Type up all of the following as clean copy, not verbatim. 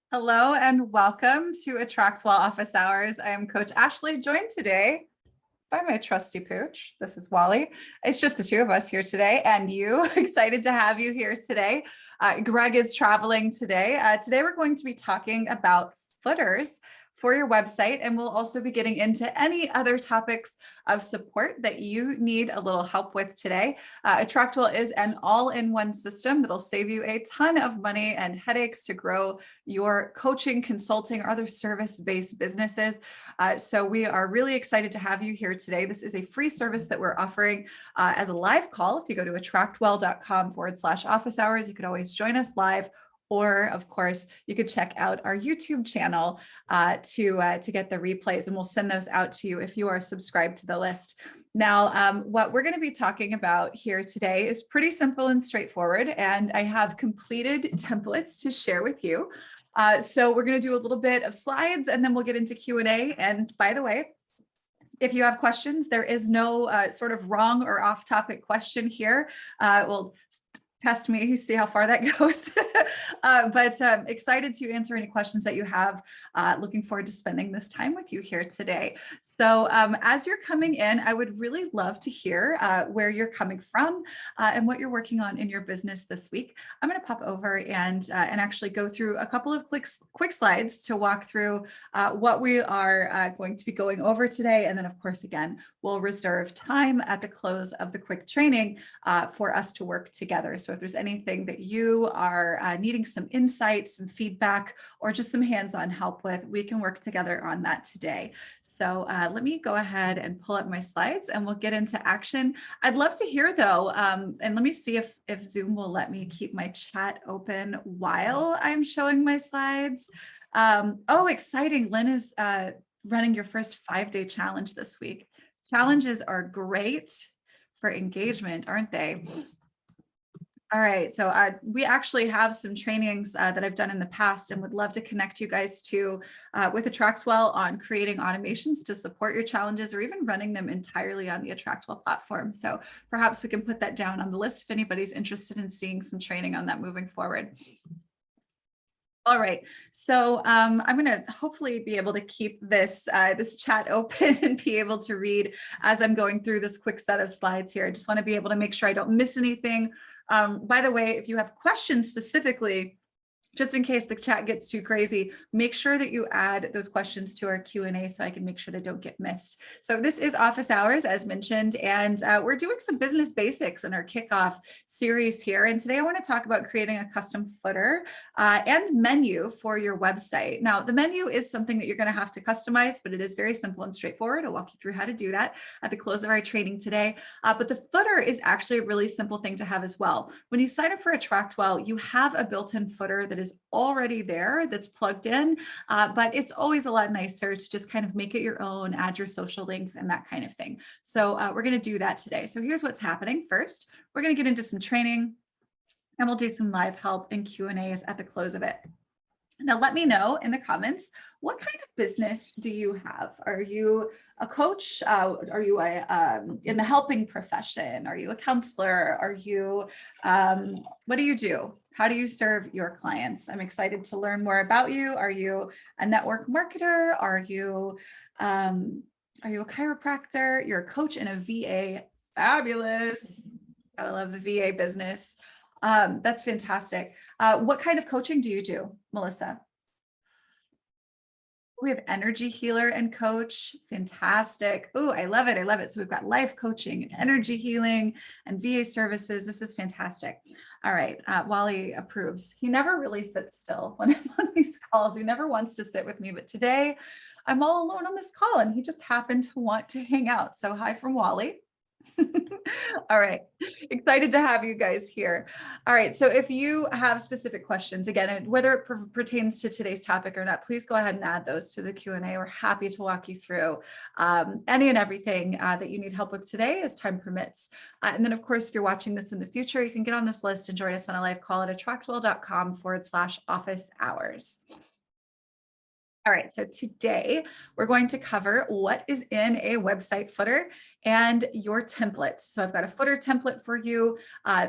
Hello and welcome to AttractWell Office Hours. I am Coach Ashley, joined today by my trusty pooch. This is Wally. It's just the two of us here today, and you. Excited to have you here today. Greg is traveling today. Today we're going to be talking about footers for your website, and we'll also be getting into any other topics of support that you need a little help with today. AttractWell is an all-in-one system that'll save you a ton of money and headaches to grow your coaching, consulting, or other service-based businesses. So we are really excited to have you here today. This is a free service that we're offering as a live call. If you go to attractwell.com/office hours, you could always join us live. Or, of course, you could check out our YouTube channel to get the replays, and we'll send those out to you if you are subscribed to the list. Now, what we're going to be talking about here today is pretty simple and straightforward, and I have completed templates to share with you. So we're going to do a little bit of slides, and then we'll get into Q&A. And by the way, if you have questions, there is no sort of wrong or off-topic question here. We'll test me, see how far that goes. But excited to answer any questions that you have. Looking forward to spending this time with you here today. So as you're coming in, I would really love to hear where you're coming from and what you're working on in your business this week. I'm going to pop over and actually go through a couple of quick slides to walk through what we are going to be going over today. And then, of course, again, we'll reserve time at the close of the quick training for us to work together. So if there's anything that you are needing some insight, some feedback, or just some hands-on help with, we can work together on that today. So let me go ahead and pull up my slides and we'll get into action. I'd love to hear though, and let me see if Zoom will let me keep my chat open while I'm showing my slides. Oh, exciting. Lynn is running your first 5-day challenge this week. Challenges are great for engagement, aren't they? All right, so we actually have some trainings that I've done in the past and would love to connect you guys to with AttractWell on creating automations to support your challenges or even running them entirely on the AttractWell platform. So perhaps we can put that down on the list if anybody's interested in seeing some training on that moving forward. All right, so I'm going to hopefully be able to keep this this chat open and be able to read as I'm going through this quick set of slides here. I just want to be able to make sure I don't miss anything. By the way, if you have questions specifically, just in case the chat gets too crazy, make sure that you add those questions to our Q&A so I can make sure they don't get missed. So this is office hours, as mentioned, and we're doing some business basics in our kickoff series here. And today I want to talk about creating a custom footer and menu for your website. Now, the menu is something that you're going to have to customize, but it is very simple and straightforward. I'll walk you through how to do that at the close of our training today. But the footer is actually a really simple thing to have as well. When you sign up for AttractWell, you have a built-in footer that is already there, that's plugged in, but it's always a lot nicer to just kind of make it your own, add your social links and that kind of thing. So we're going to do that today. So here's what's happening. First, we're going to get into some training and we'll do some live help and Q&As at the close of it. Now, let me know in the comments, what kind of business do you have? Are you a coach? Are you in the helping profession? Are you a counselor? Are you, what do you do? How do you serve your clients? I'm excited to learn more about you. Are you a network marketer? Are you a chiropractor? You're a coach and a VA. Fabulous. Gotta love the VA business. That's fantastic. What kind of coaching do you do, Melissa? We have energy healer and coach. Fantastic. Oh, I love it. I love it. So we've got life coaching and energy healing and VA services. This is fantastic. All right. Wally approves. He never really sits still when I'm on these calls. He never wants to sit with me, but today I'm all alone on this call and he just happened to want to hang out. So hi from Wally. All right. Excited to have you guys here. All right. So if you have specific questions, again, whether it pertains to today's topic or not, please go ahead and add those to the Q&A. We're happy to walk you through any and everything that you need help with today as time permits. And then, of course, if you're watching this in the future, you can get on this list and join us on a live call at attractwell.com/office hours. All right, so today we're going to cover what is in a website footer and your templates. So I've got a footer template for you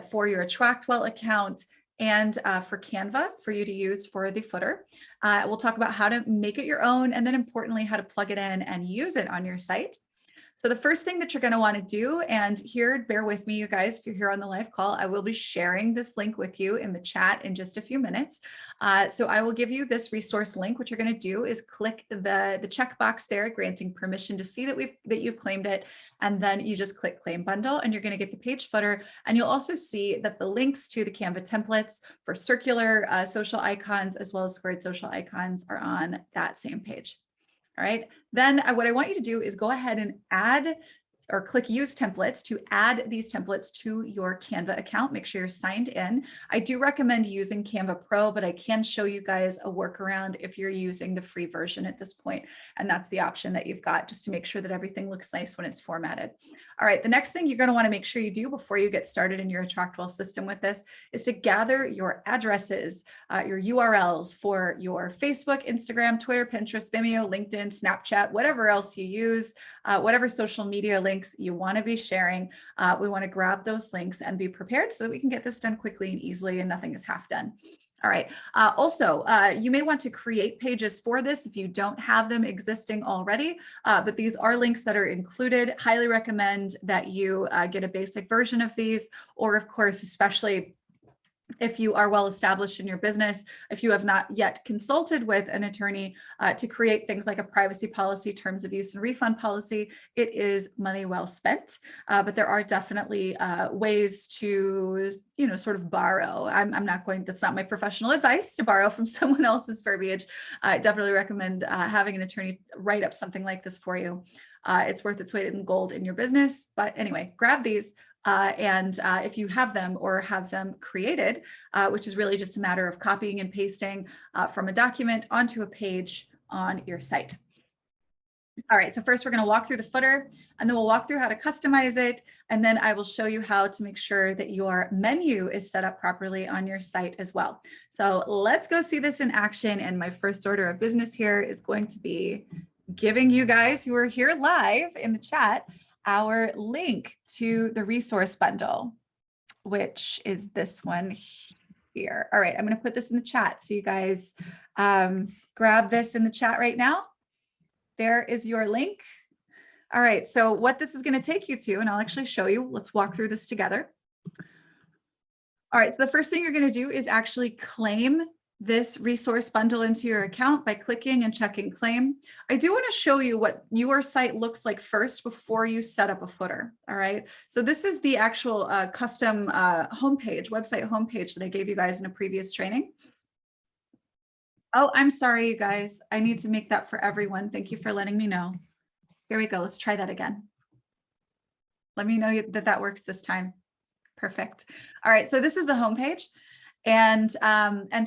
for your AttractWell account and for Canva for you to use for the footer. We'll talk about how to make it your own, and then importantly, how to plug it in and use it on your site. So the first thing that you're going to want to do, and here, bear with me, you guys, if you're here on the live call, I will be sharing this link with you in the chat in just a few minutes. So I will give you this resource link. What you're going to do is click the checkbox there, granting permission to see that you've claimed it. And then you just click claim bundle, and you're going to get the page footer. And you'll also see that the links to the Canva templates for circular social icons, as well as squared social icons, are on that same page. All right, then what I want you to do is go ahead and add or click use templates to add these templates to your Canva account. Make sure you're signed in. I do recommend using Canva Pro, but I can show you guys a workaround if you're using the free version at this point. And that's the option that you've got, just to make sure that everything looks nice when it's formatted. All right, the next thing you're going to want to make sure you do before you get started in your AttractWell system with this is to gather your addresses, your URLs for your Facebook, Instagram, Twitter, Pinterest, Vimeo, LinkedIn, Snapchat, whatever else you use, whatever social media links you want to be sharing. We want to grab those links and be prepared so that we can get this done quickly and easily, and nothing is half done. All right. Also, you may want to create pages for this if you don't have them existing already, but these are links that are included. Highly recommend that you get a basic version of these, or of course, especially if you are well established in your business, if you have not yet consulted with an attorney to create things like a privacy policy, terms of use and refund policy, it is money well spent. But there are definitely ways to, sort of borrow. I'm not going, that's not my professional advice to borrow from someone else's verbiage. I definitely recommend having an attorney write up something like this for you. It's worth its weight in gold in your business. But anyway, grab these. And if you have them or have them created, which is really just a matter of copying and pasting from a document onto a page on your site. All right, so first we're going to walk through the footer, and then we'll walk through how to customize it. And then I will show you how to make sure that your menu is set up properly on your site as well. So let's go see this in action. And my first order of business here is going to be giving you guys who are here live in the chat our link to the resource bundle, which is this one here. All right, I'm going to put this in the chat so you guys grab this in the chat right now. There is your link. All right, so what this is going to take you to, and I'll actually show you, let's walk through this together. All right, so the first thing you're going to do is actually claim this resource bundle into your account by clicking and checking claim. I do want to show you what your site looks like first before you set up a footer. All right. So this is the actual custom homepage, website homepage that I gave you guys in a previous training. Oh, I'm sorry, you guys. I need to make that for everyone. Thank you for letting me know. Here we go. Let's try that again. Let me know that that works this time. Perfect. All right. So this is the homepage. And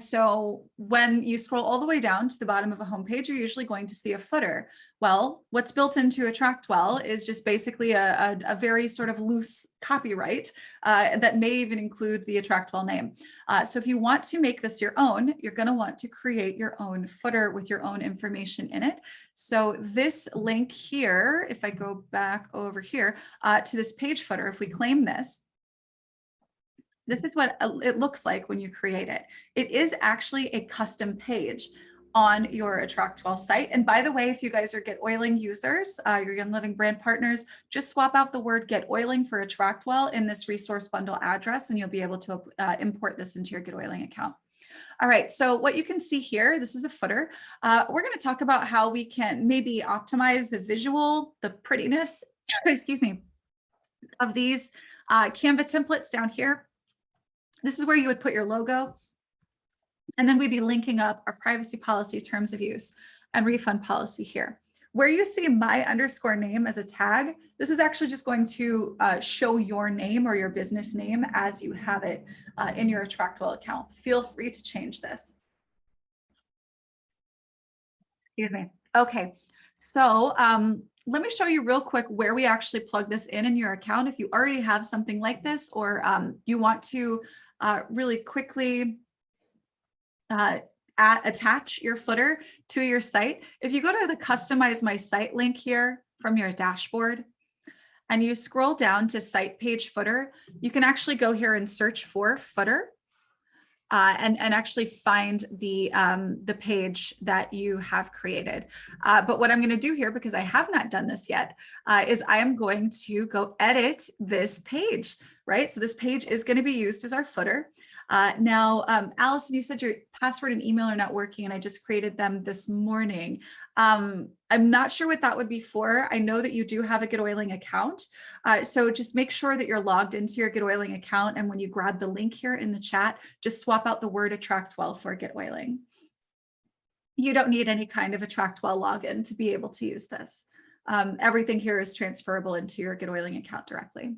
so when you scroll all the way down to the bottom of a homepage, you're usually going to see a footer. Well, what's built into AttractWell is just basically a very sort of loose copyright that may even include the AttractWell name. So if you want to make this your own, you're going to want to create your own footer with your own information in it. So this link here, if I go back over here to this page footer, if we claim this, this is what it looks like when you create it. It is actually a custom page on your AttractWell site. And by the way, if you guys are GetOiling users, your Young Living brand partners, just swap out the word GetOiling for AttractWell in this resource bundle address, and you'll be able to import this into your GetOiling account. All right, so what you can see here, this is a footer. We're going to talk about how we can maybe optimize the visual, the prettiness, excuse me, of these Canva templates down here. This is where you would put your logo. And then we'd be linking up our privacy policy, terms of use, and refund policy here. Where you see my underscore name as a tag, this is actually just going to show your name or your business name as you have it in your AttractWell account. Feel free to change this. Excuse me. Okay, so let me show you real quick where we actually plug this in your account. If you already have something like this, or you want to really quickly attach your footer to your site. If you go to the Customize My Site link here from your dashboard, and you scroll down to Site Page Footer, you can actually go here and search for footer. and actually find the page that you have created. But what I'm going to do here, because I have not done this yet, is I am going to go edit this page, right? So this page is going to be used as our footer. Now, Allison, you said your password and email are not working, and I just created them this morning. I'm not sure what that would be for. I know that you do have a GetOiling account. So just make sure that you're logged into your GetOiling account. And when you grab the link here in the chat, just swap out the word AttractWell for GetOiling. You don't need any kind of AttractWell login to be able to use this. Everything here is transferable into your GetOiling account directly.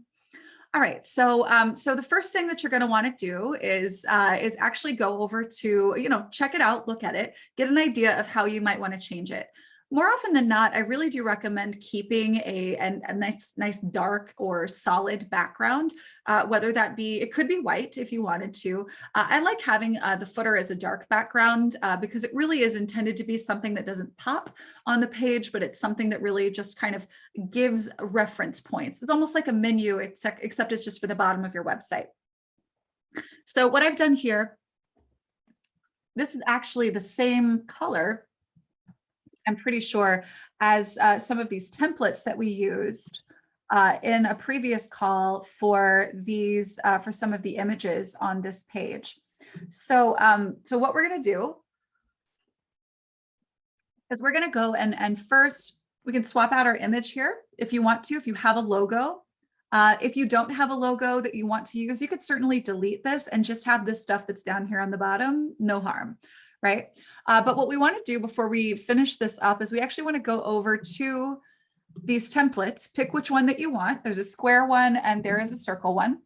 All right, so so the first thing that you're going to want to do is actually go over to, check it out, look at it, get an idea of how you might want to change it. More often than not, I really do recommend keeping a nice dark or solid background, whether that be, it could be white if you wanted to. I like having the footer as a dark background because it really is intended to be something that doesn't pop on the page, but it's something that really just kind of gives reference points. It's almost like a menu, except it's just for the bottom of your website. So what I've done here, this is actually the same color, I'm pretty sure, as some of these templates that we used in a previous call for these, for some of the images on this page. So, so what we're going to do is we're going to go and first we can swap out our image here if you want to, if you have a logo. If you don't have a logo that you want to use, you could certainly delete this and just have this stuff that's down here on the bottom, no harm. Right? But what we want to do before we finish this up is we actually want to go over to these templates, pick which one that you want. There's a square one and there is a circle one.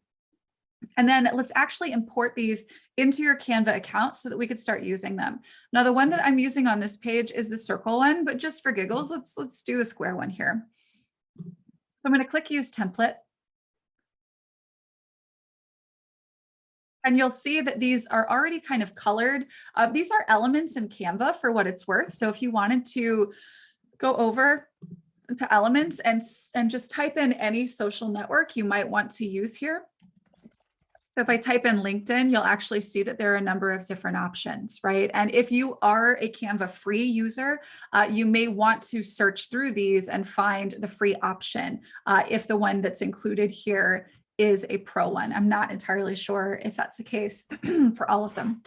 And then let's actually import these into your Canva account so that we could start using them. Now, the one that I'm using on this page is the circle one, but just for giggles, let's do the square one here. So I'm going to click Use Template. And you'll see that these are already kind of colored. These are elements in Canva for what it's worth. So if you wanted to go over to elements and just type in any social network you might want to use here. So if I type in LinkedIn, you'll actually see that there are a number of different options, right? And if you are a Canva free user, you may want to search through these and find the free option if the one that's included here is a pro one. I'm not entirely sure if that's the case for all of them.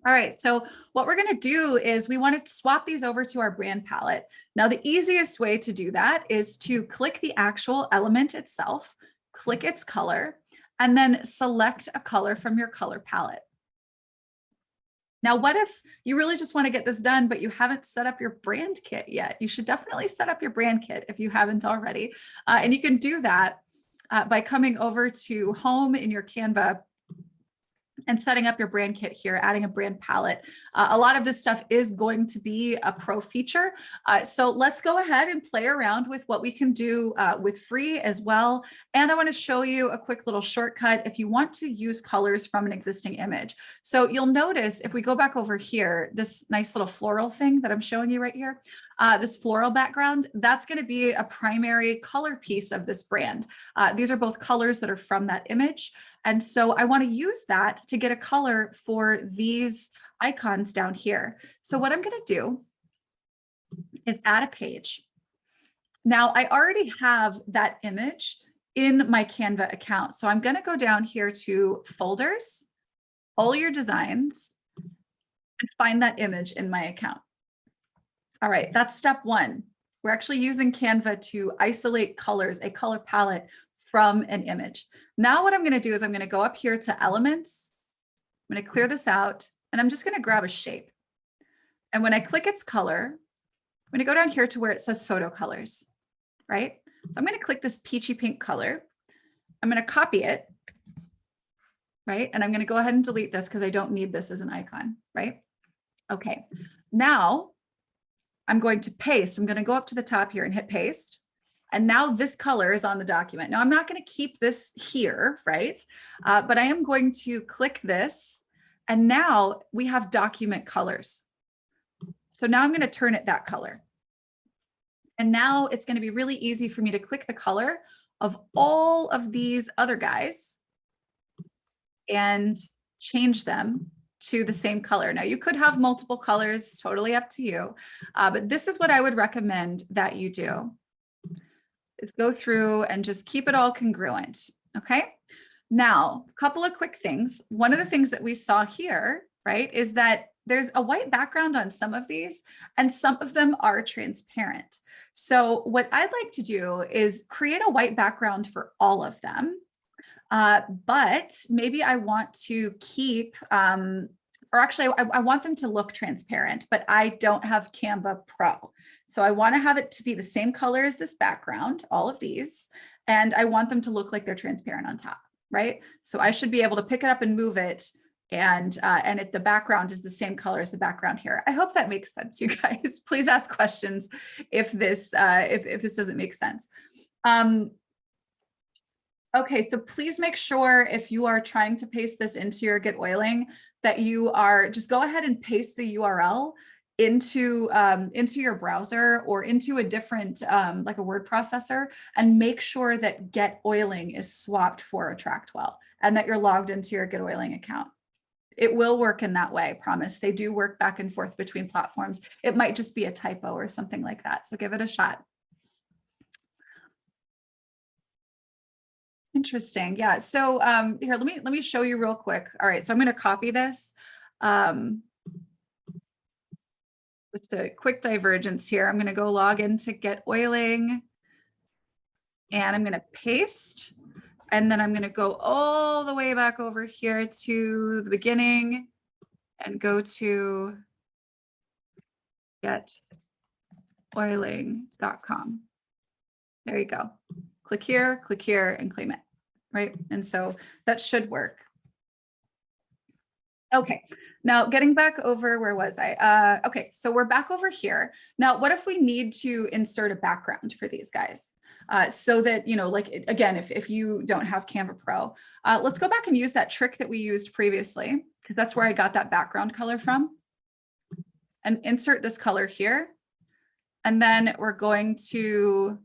All right, so what we're going to do is we want to swap these over to our brand palette. Now, the easiest way to do that is to click the actual element itself, click its color, and then select a color from your color palette. Now, what if you really just want to get this done, but you haven't set up your brand kit yet? You should definitely set up your brand kit if you haven't already. And you can do that by coming over to Home in your Canva and setting up your brand kit here, adding a brand palette. A lot of this stuff is going to be a pro feature. So let's go ahead and play around with what we can do with free as well. And I want to show you a quick little shortcut if you want to use colors from an existing image. So you'll notice if we go back over here, this nice little floral thing that I'm showing you right here, this floral background, that's going to be a primary color piece of this brand. These are both colors that are from that image. And so I want to use that to get a color for these icons down here. So what I'm going to do is add a page. Now I already have that image in my Canva account. So I'm going to go down here to Folders, All Your Designs, and find that image in my account. All right, that's step one. We're actually using Canva to isolate colors, a color palette from an image. Now what I'm going to do is I'm going to go up here to Elements. I'm going to clear this out, and I'm just going to grab a shape. And when I click its color, I'm going to go down here to where it says Photo Colors, right? So I'm going to click this peachy pink color. I'm going to copy it, right? And I'm going to go ahead and delete this because I don't need this as an icon, right? Okay, now I'm going to paste. I'm going to go up to the top here and hit paste. And now this color is on the document. Now I'm not going to keep this here, right? But I am going to click this. And now we have document colors. So now I'm going to turn it that color. And now it's going to be really easy for me to click the color of all of these other guys and change them to the same color. Now you could have multiple colors, totally up to you. But this is what I would recommend that you do, is go through and just keep it all congruent. Okay. Now, a couple of quick things. One of the things that we saw here, right, is that there's a white background on some of these, and some of them are transparent. So what I'd like to do is create a white background for all of them. But maybe I want to keep, or actually I want them to look transparent, but I don't have Canva Pro. So I want to have it to be the same color as this background, all of these, and I want them to look like they're transparent on top, right? So I should be able to pick it up and move it, and the background is the same color as the background here. I hope that makes sense, you guys. Please ask questions if this doesn't make sense. Okay, so please make sure if you are trying to paste this into your GetOiling that you are just go ahead and paste the URL into your browser or into a different like a word processor, and make sure that GetOiling is swapped for AttractWell and that you're logged into your GetOiling account. It will work in that way, I promise. They do work back and forth between platforms. It might just be a typo or something like that. So give it a shot. Interesting. Yeah. So here, let me show you real quick. All right. So I'm going to copy this. Just a quick divergence here. I'm going to go log into GetOiling, and I'm going to paste. And then I'm going to go all the way back over here to the beginning and go to getoiling.com. There you go. Click here, and claim it, right? And so that should work. Okay, now getting back over, where was I? Okay, so we're back over here. Now, what if we need to insert a background for these guys? So that, you know, like, again, if you don't have Canva Pro, let's go back and use that trick that we used previously, because that's where I got that background color from, and insert this color here. And then we're going to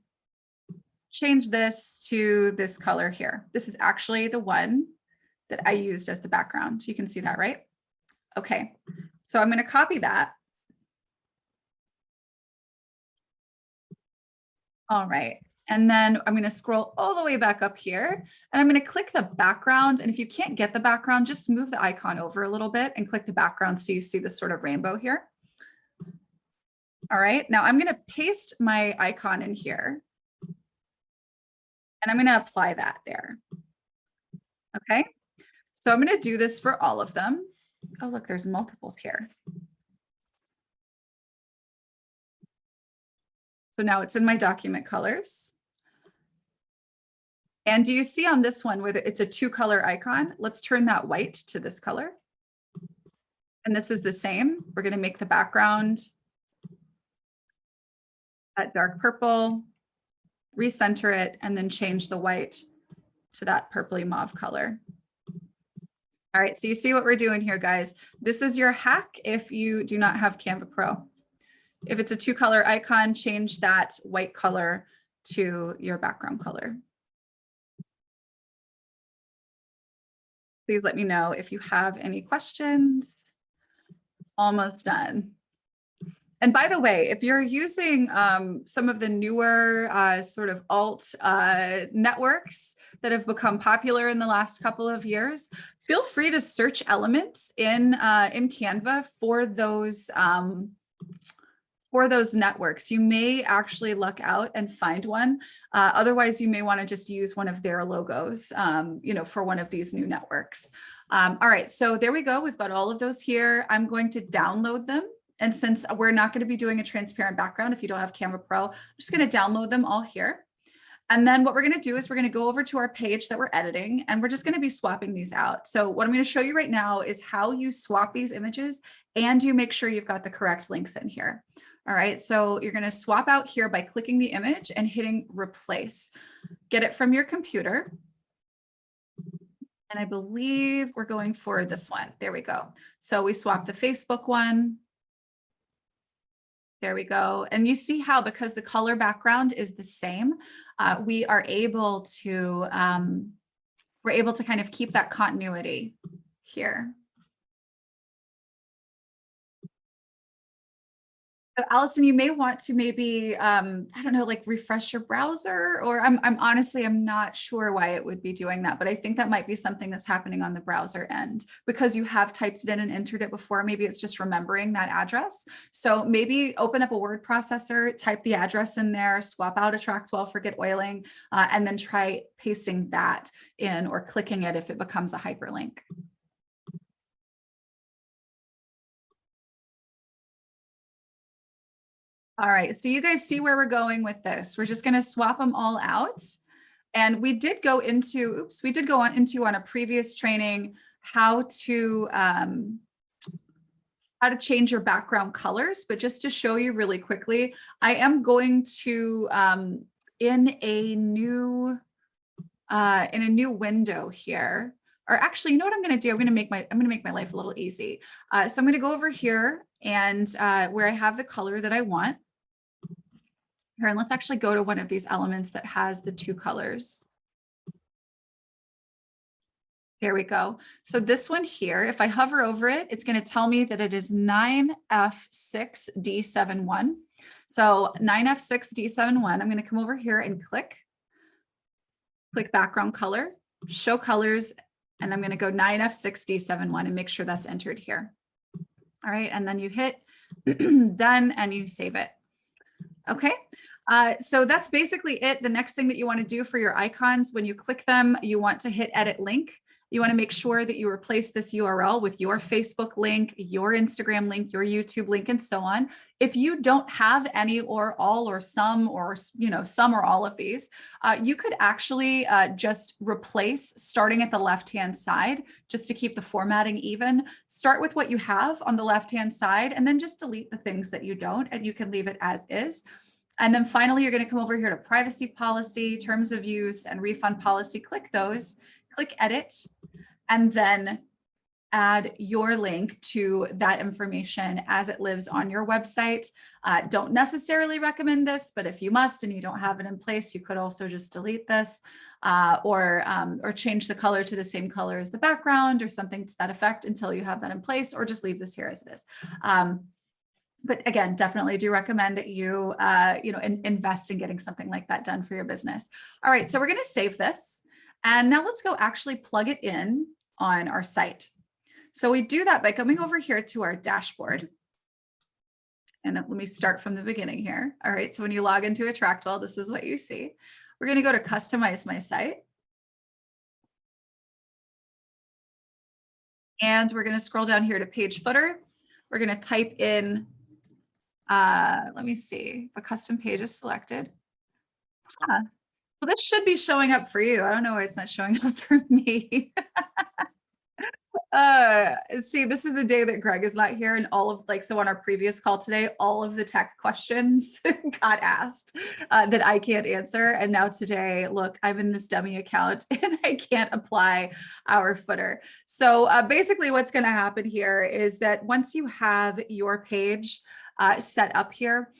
change this to this color here. This is actually the one that I used as the background. You can see that, right? Okay, so I'm going to copy that. All right. And then I'm going to scroll all the way back up here, and I'm going to click the background. And if you can't get the background, just move the icon over a little bit and click the background so you see this sort of rainbow here. All right, now I'm going to paste my icon in here, and I'm going to apply that there. Okay, so I'm going to do this for all of them. Oh, look, there's multiples here. So now it's in my document colors. And do you see on this one where it's a 2-color icon? Let's turn that white to this color. And this is the same. We're going to make the background that dark purple, recenter it, and then change the white to that purpley mauve color. All right, so you see what we're doing here, guys. This is your hack if you do not have Canva Pro. If it's a 2-color icon, change that white color to your background color. Please let me know if you have any questions. Almost done. And by the way, if you're using some of the newer sort of alt networks that have become popular in the last couple of years, feel free to search elements in Canva for those networks. You may actually luck out and find one. Otherwise, you may want to just use one of their logos, you know, for one of these new networks. All right, so there we go. We've got all of those here. I'm going to download them. And since we're not going to be doing a transparent background, if you don't have Canva Pro, I'm just going to download them all here. And then what we're going to do is we're going to go over to our page that we're editing, and we're just going to be swapping these out. So what I'm going to show you right now is how you swap these images, and you make sure you've got the correct links in here. All right, so you're going to swap out here by clicking the image and hitting replace. Get it from your computer. And I believe we're going for this one. There we go. So we swapped the Facebook one. There we go. And you see how, because the color background is the same, we are able to kind of keep that continuity here. So Allison, you may want to maybe, I don't know, like refresh your browser, or I'm honestly, I'm not sure why it would be doing that, but I think that might be something that's happening on the browser end because you have typed it in and entered it before. Maybe it's just remembering that address. So maybe open up a word processor, type the address in there, swap out AttractWell for GetOiling, and then try pasting that in or clicking it if it becomes a hyperlink. All right, so you guys see where we're going with this. We're just going to swap them all out. And we did go into, on a previous training how to change your background colors. But just to show you really quickly, I am going to, in a new window here, or actually, you know what I'm going to do? I'm going to make my life a little easy. So I'm going to go over here and where I have the color that I want. Here, and let's actually go to one of these elements that has the two colors. Here we go. So this one here, if I hover over it, it's going to tell me that it is 9F6D71. So 9F6D71, I'm going to come over here and click background color, show colors, and I'm going to go 9F6D71 and make sure that's entered here. All right, and then you hit done and you save it. Okay. So that's basically it. The next thing that you want to do for your icons, when you click them, you want to hit edit link. You want to make sure that you replace this URL with your Facebook link, your Instagram link, your YouTube link, and so on. If you don't have any or all or some or, some or all of these, you could actually just replace starting at the left-hand side, just to keep the formatting even. Start with what you have on the left-hand side and then just delete the things that you don't, and you can leave it as is. And then finally, you're going to come over here to privacy policy, terms of use, and refund policy. Click those, click edit, and then add your link to that information as it lives on your website. Don't necessarily recommend this, but if you must and you don't have it in place, you could also just delete this or change the color to the same color as the background or something to that effect until you have that in place, or just leave this here as it is. But again, definitely do recommend that you, invest in getting something like that done for your business. All right, so we're going to save this. And now let's go actually plug it in on our site. So we do that by coming over here to our dashboard. And let me start from the beginning here. All right, so when you log into AttractWell, this is what you see. We're going to go to customize my site. And we're going to scroll down here to page footer. We're going to type in, let me see if a custom page is selected. Well, this should be showing up for you. I don't know why it's not showing up for me. See, this is a day that Greg is not here, and all of so on our previous call today, all of the tech questions got asked that I can't answer. And now today, look, I'm in this dummy account and I can't apply our footer. So basically what's going to happen here is that once you have your page set up here,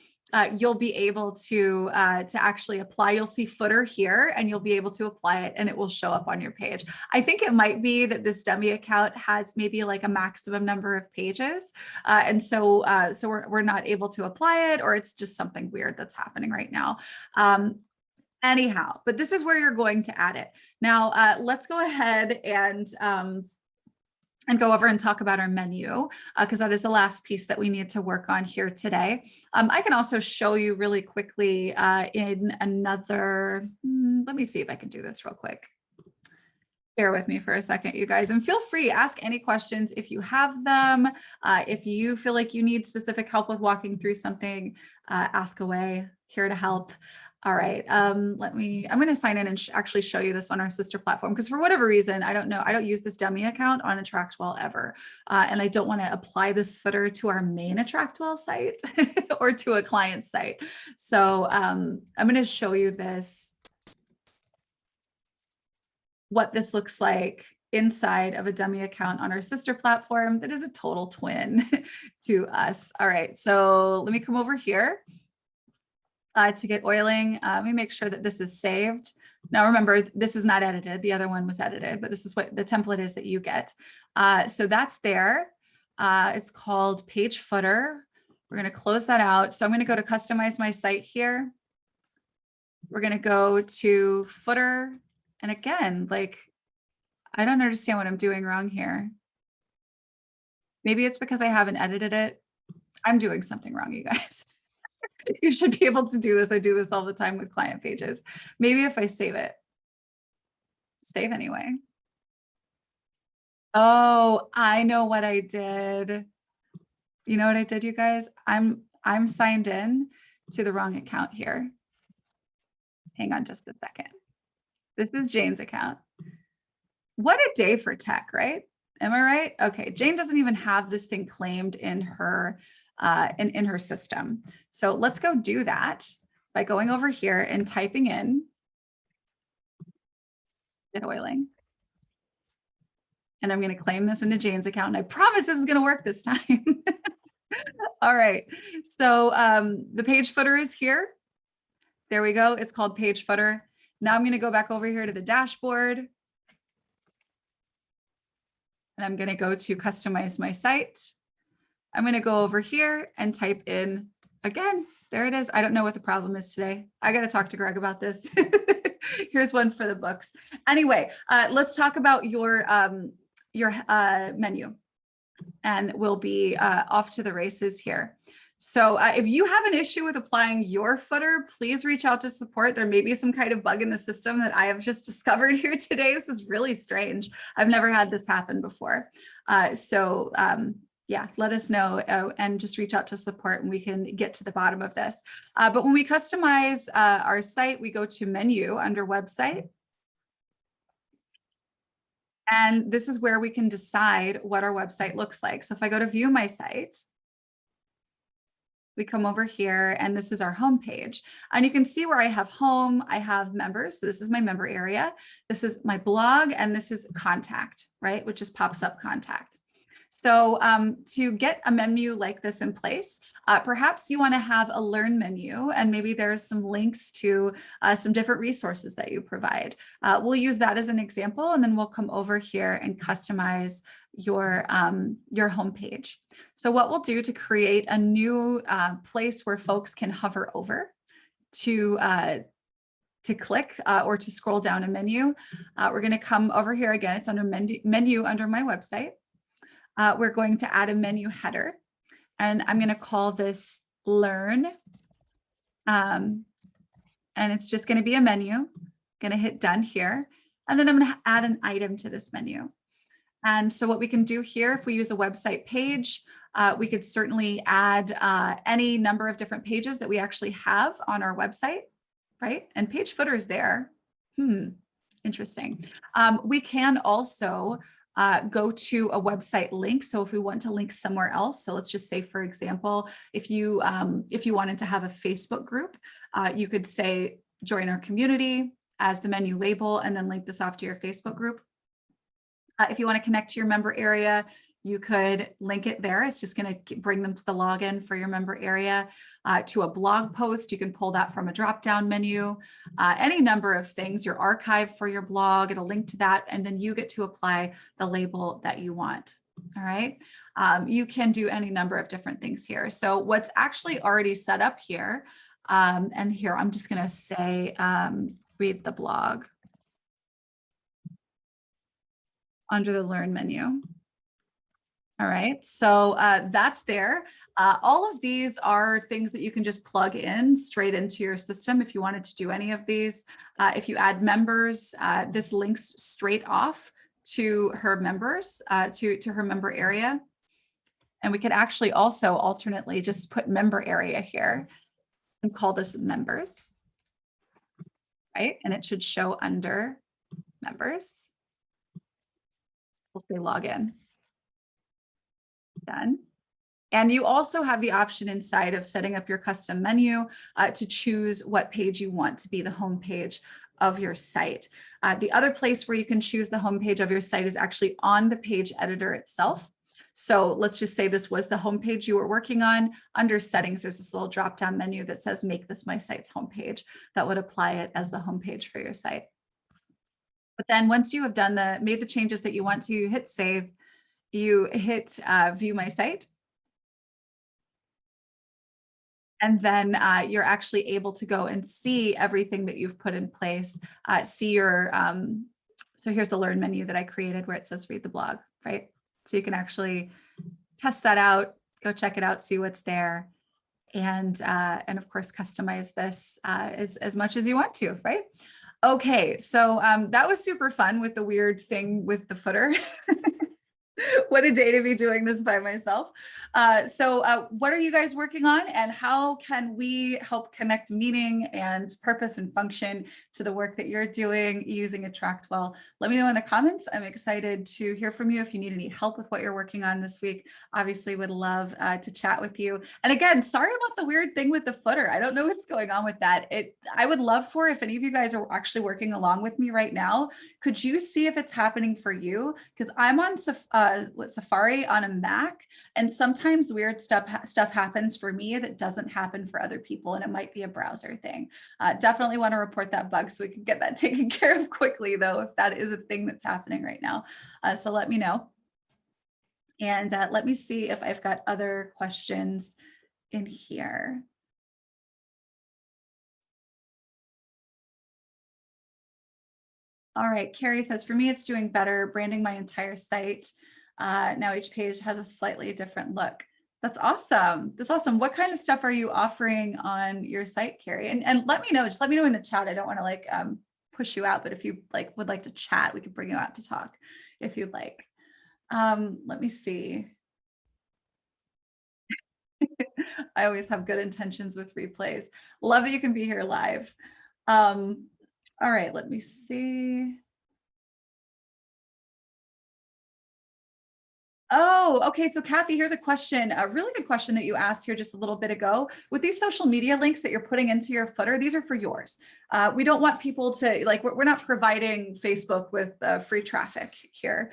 you'll be able to actually apply. You'll see footer here and you'll be able to apply it and it will show up on your page. I think it might be that this dummy account has maybe like a maximum number of pages. And so we're not able to apply it, or it's just something weird that's happening right now. Anyhow, but this is where you're going to add it. Now, let's go ahead and go over and talk about our menu, because that is the last piece that we need to work on here today. I can also show you really quickly in another, let me see if I can do this real quick. Bear with me for a second, you guys, and feel free, ask any questions if you have them. If you feel like you need specific help with walking through something, ask away, here to help. All right, I'm going to sign in and actually show you this on our sister platform, because for whatever reason, I don't know, I don't use this dummy account on AttractWell ever. And I don't want to apply this footer to our main AttractWell site or to a client site. So I'm going to show you this, what this looks like inside of a dummy account on our sister platform that is a total twin to us. All right, so let me come over here. To GetOiling, let me make sure that this is saved. Now remember, this is not edited. The other one was edited, but this is what the template is that you get. So that's there. It's called page footer. We're going to close that out. So I'm going to go to customize my site here. We're going to go to footer. And again, like, I don't understand what I'm doing wrong here. Maybe it's because I haven't edited it. I'm doing something wrong, you guys. You should be able to do this. I do this all the time with client pages. Maybe if I save it. Save anyway. Oh, I know what I did. You know what I did, you guys? I'm signed in to the wrong account here. Hang on just a second. This is Jane's account. What a day for tech, right? Am I right? Okay, Jane doesn't even have this thing claimed in her in her system. So let's go do that by going over here and typing in GetOiling. And I'm going to claim this into Jane's account. And I promise this is going to work this time. All right. So the page footer is here. There we go. It's called page footer. Now I'm going to go back over here to the dashboard. And I'm going to go to customize my site. I'm going to go over here and type in, again, there it is. I don't know what the problem is today. I got to talk to Greg about this. Here's one for the books. Anyway, let's talk about your menu, and we'll be off to the races here. So if you have an issue with applying your footer, please reach out to support. There may be some kind of bug in the system that I have just discovered here today. This is really strange. I've never had this happen before. Yeah, let us know and just reach out to support and we can get to the bottom of this. But when we customize our site, we go to menu under website. And this is where we can decide what our website looks like. So if I go to view my site, we come over here and this is our home page. And you can see where I have home, I have members. So this is my member area. This is my blog, and this is contact, right? Which just pops up contact. So to get a menu like this in place, perhaps you want to have a learn menu, and maybe there's some links to some different resources that you provide. We'll use that as an example, and then we'll come over here and customize your homepage. So what we'll do to create a new place where folks can hover over to click or to scroll down a menu, we're going to come over here again. It's under menu under my website. We're going to add a menu header, and I'm going to call this learn. And it's just going to be a menu. I'm going to hit done here. And then I'm going to add an item to this menu. And so what we can do here, if we use a website page, we could certainly add any number of different pages that we actually have on our website, right? And page footer is there. Interesting. We can also go to a website link. So if we want to link somewhere else, so let's just say, for example, if you wanted to have a Facebook group, you could say join our community as the menu label and then link this off to your Facebook group. If you want to connect to your member area, you could link it there. It's just going to bring them to the login for your member area. To a blog post, you can pull that from a drop-down menu. Any number of things, your archive for your blog, it'll link to that, and then you get to apply the label that you want. All right. You can do any number of different things here. So what's actually already set up here, and here I'm just going to say, read the blog under the learn menu. All right, so that's there. All of these are things that you can just plug in straight into your system if you wanted to do any of these. If you add members, this links straight off to her members, to her member area. And we could actually also alternately just put member area here and call this members, right? And it should show under members. We'll say login. Done. And you also have the option inside of setting up your custom menu to choose what page you want to be the home page of your site. The other place where you can choose the home page of your site is actually on the page editor itself. So let's just say this was the homepage you were working on. Under settings, there's this little drop-down menu that says, make this my site's homepage. That would apply it as the homepage for your site. But then once you have made the changes that you want to, you hit save, you hit view my site. And then you're actually able to go and see everything that you've put in place, see your, so here's the learn menu that I created where it says read the blog, right? So you can actually test that out, go check it out, see what's there. And of course, customize this as much as you want to, right? Okay, so that was super fun with the weird thing with the footer. What a day to be doing this by myself. So what are you guys working on, and how can we help connect meaning and purpose and function to the work that you're doing using AttractWell? Let me know in the comments. I'm excited to hear from you. If you need any help with what you're working on this week, obviously would love to chat with you. And again, sorry about the weird thing with the footer. I don't know what's going on with that. I would love for, if any of you guys are actually working along with me right now, could you see if it's happening for you? Because I'm on Safari on a Mac, and sometimes weird stuff happens for me that doesn't happen for other people, and it might be a browser thing. Definitely want to report that bug so we can get that taken care of quickly, though, if that is a thing that's happening right now. So let me know. And let me see if I've got other questions in here. All right, Carrie says, for me, it's doing better, branding my entire site. Now each page has a slightly different look. That's awesome. That's awesome. What kind of stuff are you offering on your site, Carrie? And let me know, just let me know in the chat. I don't want to like push you out, but if you would like to chat, we could bring you out to talk if you'd like. Let me see. I always have good intentions with replays. Love that you can be here live. All right, let me see. Oh, okay. So Kathy, here's a question, a really good question that you asked here just a little bit ago. With these social media links that you're putting into your footer, these are for yours. We don't want people to, like, we're not providing Facebook with free traffic here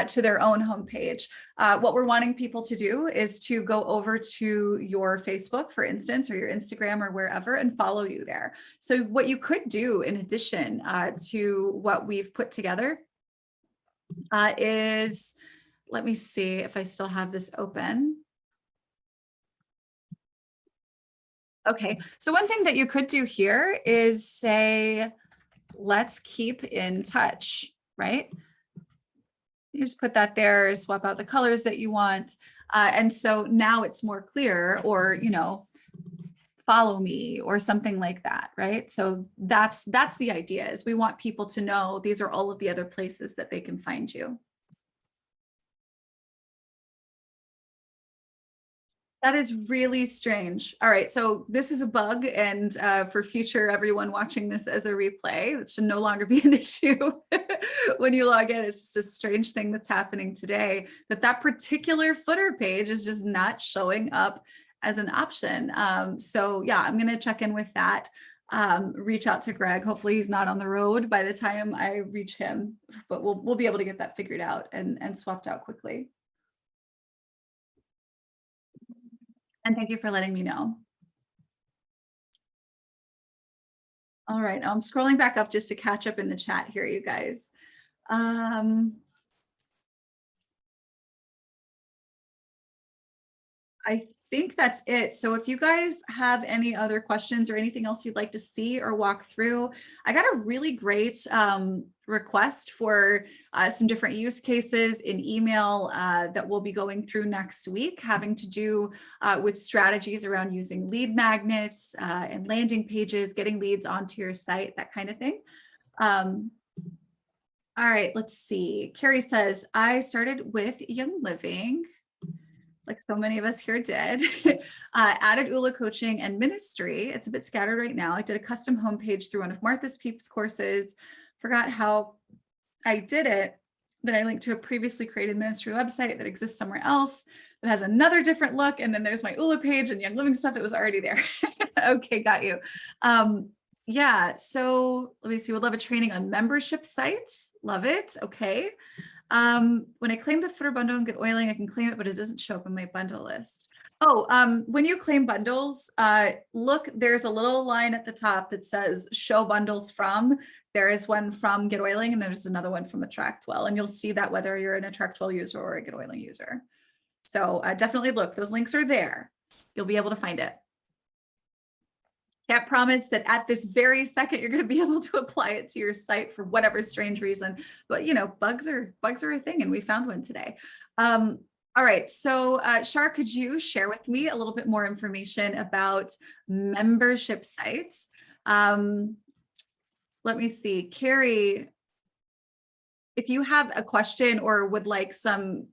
to their own homepage. What we're wanting people to do is to go over to your Facebook, for instance, or your Instagram or wherever, and follow you there. So what you could do in addition to what we've put together is, let me see if I still have this open. Okay, so one thing that you could do here is say, let's keep in touch, right? You just put that there, swap out the colors that you want. And so now it's more clear, or, you know, follow me or something like that, right? So that's the idea, is we want people to know these are all of the other places that they can find you. That is really strange. All right, so this is a bug, and for future everyone watching this as a replay, it should no longer be an issue when you log in. It's just a strange thing that's happening today, that particular footer page is just not showing up as an option. So yeah, I'm going to check in with that. Reach out to Greg. Hopefully he's not on the road by the time I reach him, but we'll be able to get that figured out and swapped out quickly. And thank you for letting me know. All right, I'm scrolling back up just to catch up in the chat here, you guys. I think that's it. So if you guys have any other questions or anything else you'd like to see or walk through, I got a really great request for some different use cases in email that we'll be going through next week, having to do with strategies around using lead magnets and landing pages, getting leads onto your site, that kind of thing. All right, let's see. Carrie says, I started with Young Living, like so many of us here did, added ULA coaching and ministry. It's a bit scattered right now. I did a custom homepage through one of Martha's Peeps courses, forgot how I did it. Then I linked to a previously created ministry website that exists somewhere else that has another different look. And then there's my ULA page and Young Living stuff that was already there. Okay, got you. Yeah, so let me see. We'd love a training on membership sites. Love it. Okay. When I claim the footer bundle and GetOiling, I can claim it, but it doesn't show up in my bundle list. Oh, when you claim bundles, look, there's a little line at the top that says show bundles from. There is one from GetOiling and there's another one from AttractWell, and you'll see that whether you're an AttractWell user or a GetOiling user. So definitely look, those links are there. You'll be able to find it. Can't promise that at this very second you're going to be able to apply it to your site for whatever strange reason, but you know, bugs are a thing, and we found one today. All right, so Shar, could you share with me a little bit more information about membership sites? Let me see, Carrie, if you have a question or would like some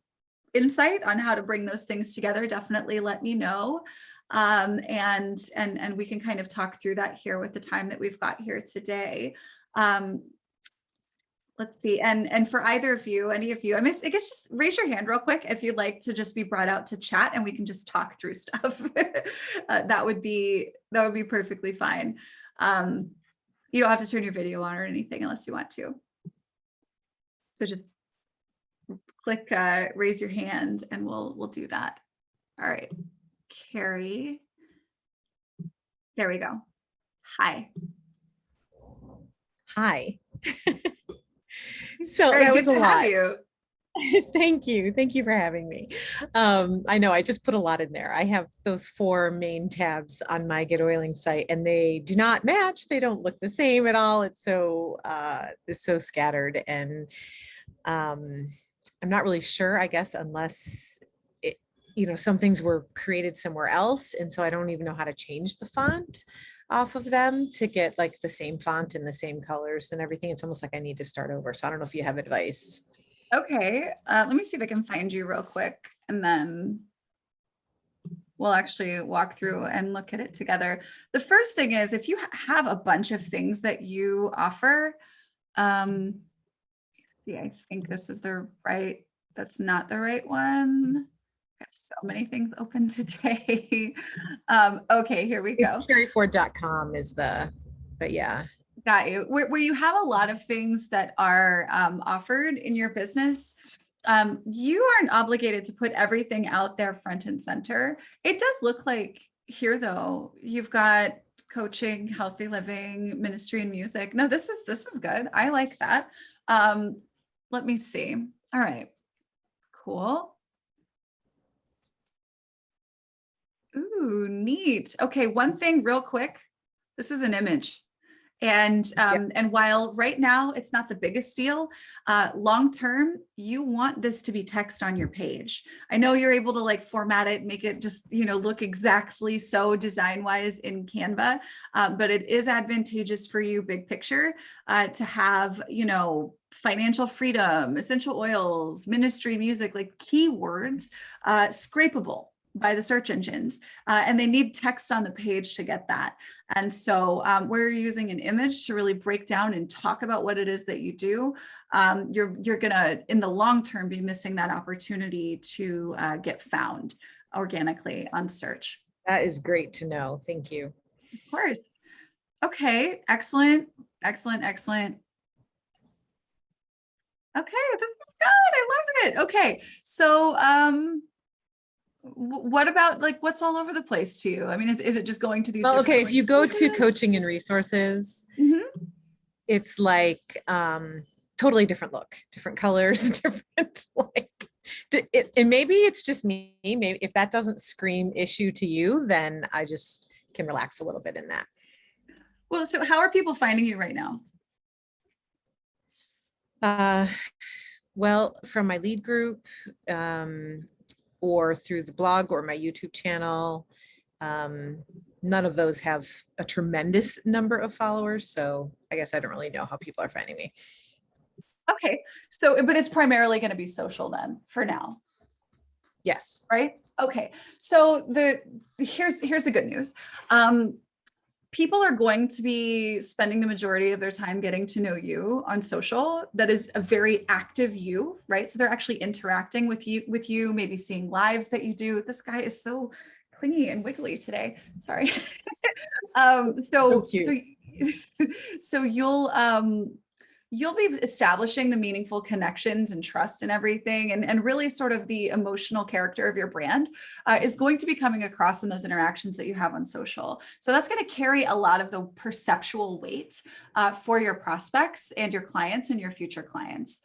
insight on how to bring those things together, definitely let me know. And we can kind of talk through that here with the time that we've got here today. Let's see, and for either of you, any of you, I guess just raise your hand real quick if you'd like to just be brought out to chat and we can just talk through stuff. That would be perfectly fine. You don't have to turn your video on or anything unless you want to. So just click raise your hand and we'll do that. All right, Carrie. There we go. Hi. Hi. So Very that was a lot. you. Thank you. Thank you for having me. I know I just put a lot in there. I have those 4 main tabs on my GetOiling site and they do not match. They don't look the same at all. It's so scattered, and I'm not really sure, I guess, unless it, you know, some things were created somewhere else. And so I don't even know how to change the font off of them to get like the same font and the same colors and everything. It's almost like I need to start over. So I don't know if you have advice. Okay, let me see if I can find you real quick, and then we'll actually walk through and look at it together. The first thing is, if you have a bunch of things that you offer, see, I think this is that's not the right one. I have so many things open today. Okay, here we go. Carryford.com is but yeah. Got you. Where you have a lot of things that are offered in your business, you aren't obligated to put everything out there front and center. It does look like here, though, you've got coaching, healthy living, ministry, and music. No, this is good. I like that. Let me see. All right, cool. Ooh, neat. Okay, one thing real quick. This is an image. And while right now it's not the biggest deal, long term, you want this to be text on your page. I know you're able to like format it, make it just, you know, look exactly so design wise in Canva, but it is advantageous for you, big picture, to have, you know, financial freedom, essential oils, ministry, music, like keywords, scrapable by the search engines, and they need text on the page to get that. And so we're using an image to really break down and talk about what it is that you do. You're gonna, in the long term, be missing that opportunity to get found organically on search. That is great to know. Thank you. Of course. Okay, excellent, excellent, excellent. Okay, this is good. I love it. Okay, so what about like what's all over the place to you? I mean, is it just going to these? Well, okay, if you go to coaching and resources, it's like totally different look, different colors, different like, and maybe it's just me. Maybe if that doesn't scream issue to you, then I just can relax a little bit in that. Well, so how are people finding you right now? Well, from my lead group, or through the blog or my YouTube channel. None of those have a tremendous number of followers. So I guess I don't really know how people are finding me. Okay. So, but it's primarily going to be social then for now. Yes. Right. Okay. So here's the good news. People are going to be spending the majority of their time getting to know you on social. That is a very active you, right? So they're actually interacting with you, maybe seeing lives that you do. This guy is so clingy and wiggly today. Sorry. So cute. So you'll you'll be establishing the meaningful connections and trust and everything. And really sort of the emotional character of your brand is going to be coming across in those interactions that you have on social. So that's going to carry a lot of the perceptual weight for your prospects and your clients and your future clients.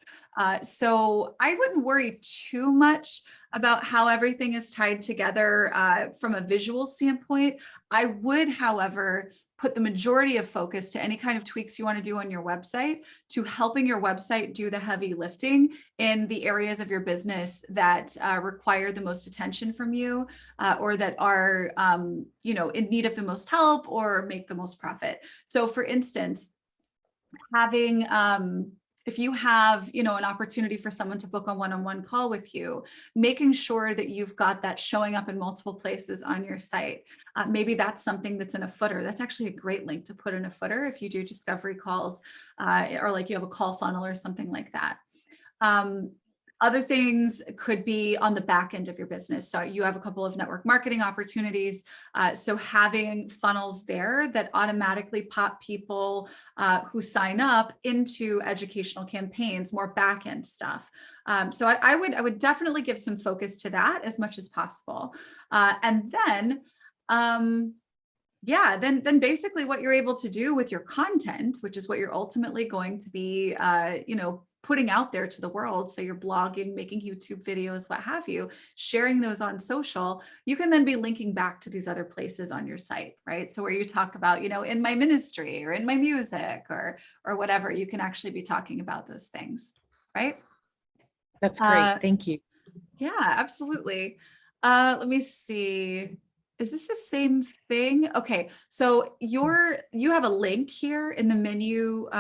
So I wouldn't worry too much about how everything is tied together from a visual standpoint. I would, however, put the majority of focus to any kind of tweaks you want to do on your website, to helping your website do the heavy lifting in the areas of your business that require the most attention from you, or that are in need of the most help or make the most profit. So for instance, having if you have, an opportunity for someone to book a one-on-one call with you, making sure that you've got that showing up in multiple places on your site. Maybe that's something that's in a footer. That's actually a great link to put in a footer if you do discovery calls, or like you have a call funnel or something like that. Other things could be on the back end of your business. So you have a couple of network marketing opportunities. So having funnels there that automatically pop people who sign up into educational campaigns, more back end stuff. So I would definitely give some focus to that as much as possible. And then, then basically what you're able to do with your content, which is what you're ultimately going to be, putting out there to the world. So you're blogging, making YouTube videos, what have you, sharing those on social, you can then be linking back to these other places on your site, right? So where you talk about, in my ministry or in my music or whatever, you can actually be talking about those things, right? That's great. Thank you. Yeah, absolutely. Let me see. Is this the same thing? Okay. So you have a link here in the menu,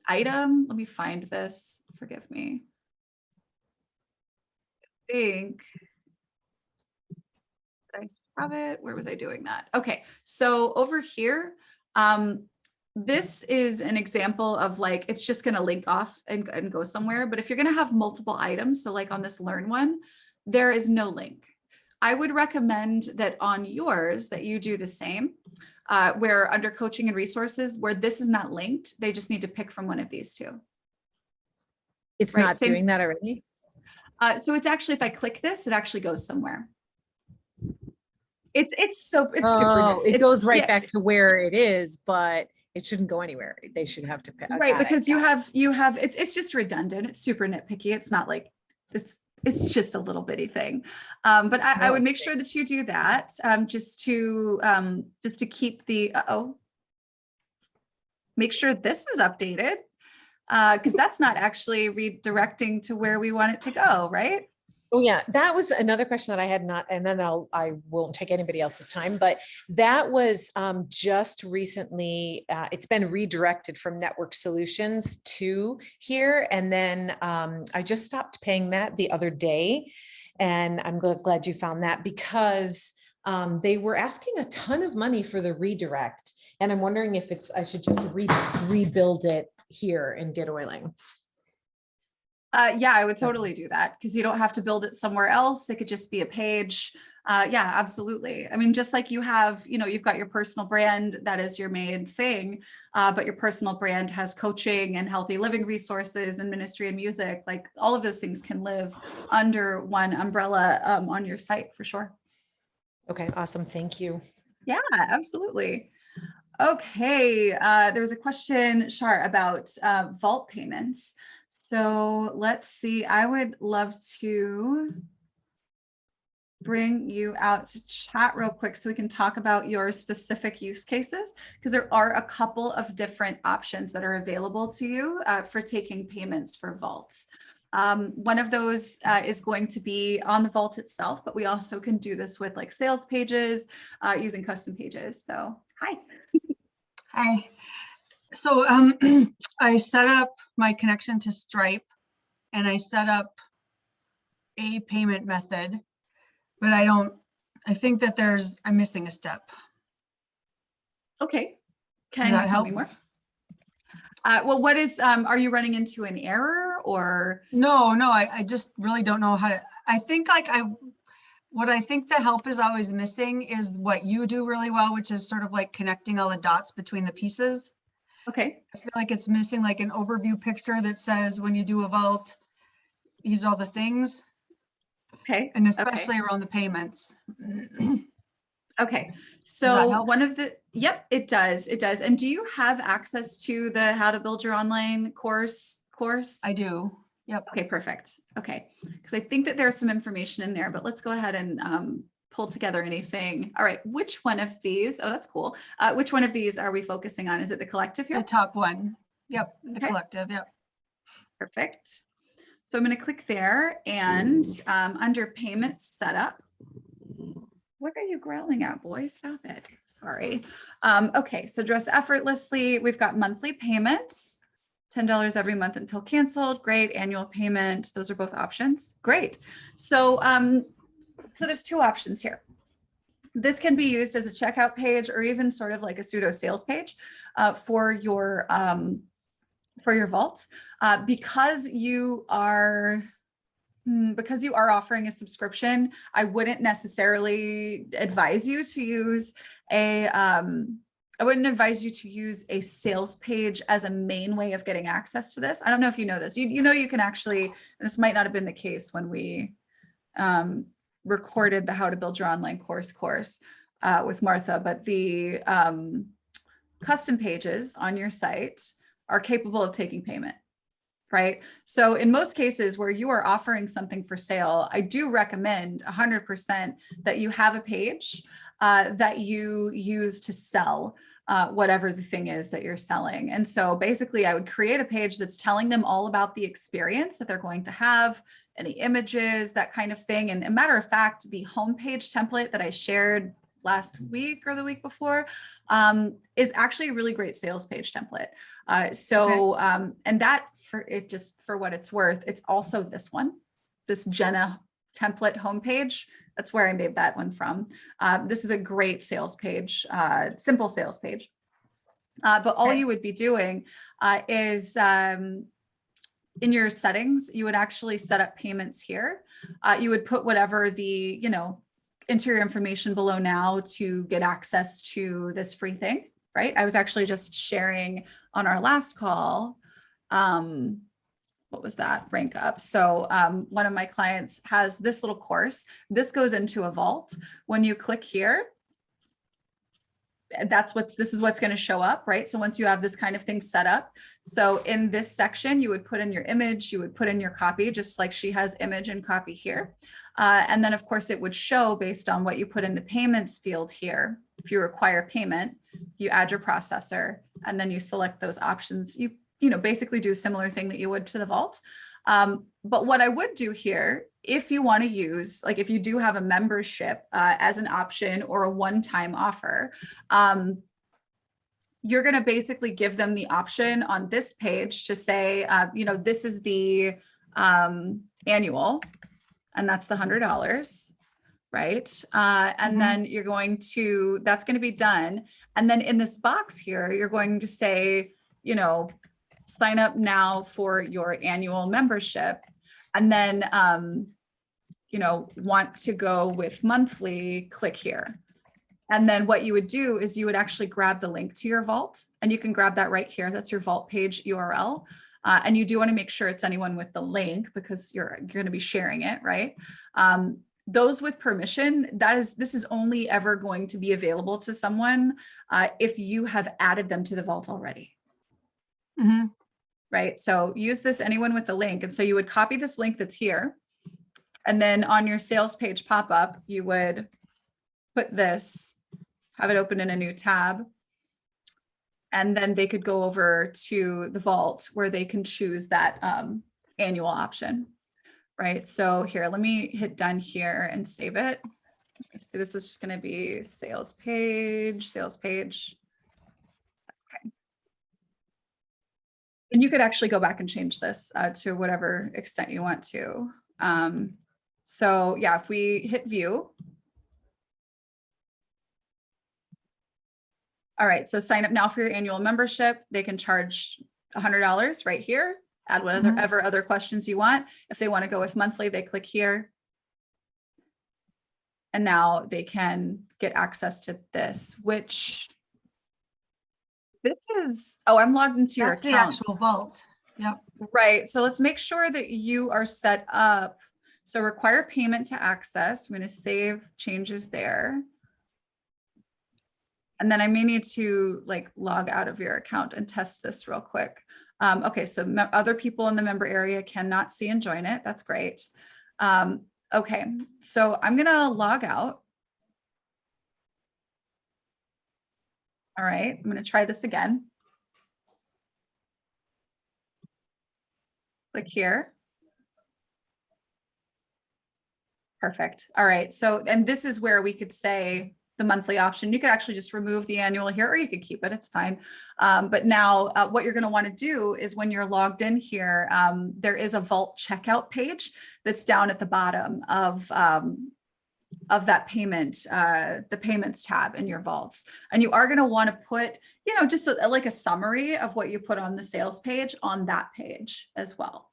item. Let me find this. Forgive me. I think I have it. Where was I doing that? Okay. So over here, this is an example of like, it's just going to link off and go somewhere. But if you're going to have multiple items, so like on this learn one, there is no link. I would recommend that on yours that you do the same. Where under coaching and resources, where this is not linked, they just need to pick from one of these two. It's right? Not doing that already? So it's actually, if I click this, it actually goes somewhere. It's super. It goes right back to where it is, but it shouldn't go anywhere. They should have to pick. Right, because you have, it's just redundant. It's super nitpicky. It's not like, it's just a little bitty thing. But I would make sure that you do that just to keep the, make sure this is updated because that's not actually redirecting to where we want it to go, right? Oh yeah, that was another question that I had not, and then I won't take anybody else's time, but that was just recently, it's been redirected from Network Solutions to here. And then I just stopped paying that the other day. And I'm glad you found that because they were asking a ton of money for the redirect. And I'm wondering if I should just rebuild it here in GetOiling. Yeah, I would totally do that because you don't have to build it somewhere else. It could just be a page. Yeah, absolutely. I mean, just like you have, you've got your personal brand, that is your main thing, but your personal brand has coaching and healthy living resources and ministry and music. Like all of those things can live under one umbrella on your site for sure. Okay, awesome. Thank you. Yeah, absolutely. Okay, there was a question, Shar, about vault payments. So let's see, I would love to bring you out to chat real quick so we can talk about your specific use cases, because there are a couple of different options that are available to you for taking payments for vaults. One of those is going to be on the vault itself, but we also can do this with like sales pages using custom pages. So hi. Hi. So I set up my connection to Stripe and I set up a payment method, but I think that I'm missing a step. Okay. Can you tell me more? Well, what is, are you running into an error or? No, I just really don't know how to, I think what I think the help is always missing is what you do really well, which is sort of like connecting all the dots between the pieces. Okay. I feel like it's missing like an overview picture that says when you do a vault, these are all the things, Okay. and Okay. especially around the payments. Okay. Does that So help? one of the, yep, it does. It does. And do you have access to the How to Build Your Online course? I do. Yep. Okay, perfect. Okay. Because I think that there's some information in there, but let's go ahead and pull together anything. All right. Which one of these? Oh, that's cool. Which one of these are we focusing on? Is it the collective here? The top one. Yep. The Okay. collective. Yep. Perfect. So I'm going to click there and under payment setup. What are you growling at, boy? Stop it. Sorry. Okay, so dress effortlessly. We've got monthly payments, $10 every month until canceled. Great. Annual payment. Those are both options. Great. So, so there's two options here. This can be used as a checkout page or even sort of like a pseudo sales page for your vault. Because you are offering a subscription, I wouldn't necessarily advise you to use I wouldn't advise you to use a sales page as a main way of getting access to this. I don't know if you know this. You know, you can actually, and this might not have been the case when we recorded the How to Build Your Online course with Martha, but the custom pages on your site are capable of taking payment. Right. So in most cases where you are offering something for sale, I do recommend 100% that you have a page that you use to sell whatever the thing is that you're selling. And so basically I would create a page that's telling them all about the experience that they're going to have, any images, that kind of thing. And a matter of fact, the homepage template that I shared last week or the week before is actually a really great sales page template. And that, for it, just for what it's worth, it's also this one, this Jenna template homepage. That's where I made that one from. This is a great sales page, simple sales page. But all you would be doing is in your settings, you would actually set up payments here. You would put whatever the, enter your information below now to get access to this free thing, right? I was actually just sharing on our last call, what was that? Rank up. So one of my clients has this little course. This goes into a vault. When you click here, this is what's going to show up, right? So once you have this kind of thing set up, so in this section, you would put in your image, you would put in your copy, just like she has image and copy here. And then of course it would show based on what you put in the payments field here. If you require payment, you add your processor and then you select those options. You basically do a similar thing that you would to the vault. But what I would do here, if you want to use, like if you do have a membership as an option or a one-time offer, you're going to basically give them the option on this page to say, this is the annual, and that's the $100, right? And then you're going to, that's going to be done. And then in this box here, you're going to say, sign up now for your annual membership. And then, want to go with monthly, click here. And then what you would do is you would actually grab the link to your vault, and you can grab that right here. That's your vault page URL. And you do want to make sure it's anyone with the link because you're going to be sharing it, right? Those with permission, this is only ever going to be available to someone if you have added them to the vault already. Right? So use this anyone with the link. And so you would copy this link that's here. And then on your sales page pop-up, you would put this, have it open in a new tab. And then they could go over to the vault where they can choose that annual option, right? So here, let me hit done here and save it. So this is just going to be sales page. Okay. And you could actually go back and change this to whatever extent you want to. So yeah, if we hit view. All right, so sign up now for your annual membership. They can charge $100 right here. Add whatever other questions you want. If they want to go with monthly, they click here. And now they can get access to this, which This is, oh, I'm logged into your That's the actual accounts. vault. Yep. Right. So let's make sure that you are set up. So require payment to access. I'm going to save changes there. And then I may need to like log out of your account and test this real quick. Okay, so other people in the member area cannot see and join it. That's great. Okay, so I'm gonna log out. All right, I'm gonna try this again. Click here. Perfect. All right, so, and this is where we could say the monthly option. You could actually just remove the annual here, or you could keep it, it's fine. But now what you're gonna wanna do is when you're logged in here, there is a vault checkout page that's down at the bottom of that payment, the payments tab in your vaults. And you are gonna wanna put, you know, just like a summary of what you put on the sales page on that page as well.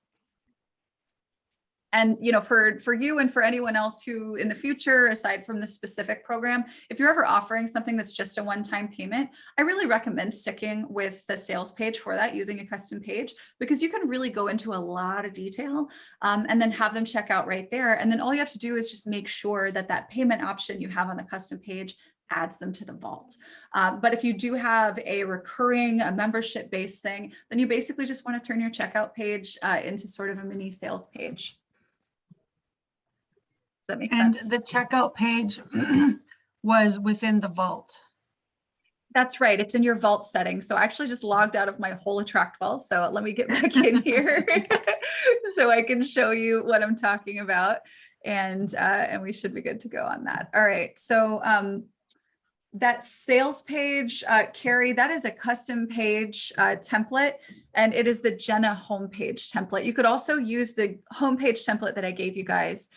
And, you know, for you and for anyone else who in the future, aside from the specific program, if you're ever offering something that's just a one-time payment, I really recommend sticking with the sales page for that, using a custom page, because you can really go into a lot of detail and then have them check out right there. And then all you have to do is just make sure that that payment option you have on the custom page adds them to the vault. But if you do have a recurring, a membership-based thing, then you basically just want to turn your checkout page into sort of a mini sales page. Does that make sense? And the checkout page was within the vault. That's right. It's in your vault settings. So I actually just logged out of my whole AttractWell. So let me get back in here so I can show you what I'm talking about. And we should be good to go on that. All right. So that sales page, Carrie, that is a custom page template, and it is the Jenna homepage template. You could also use the homepage template that I gave you guys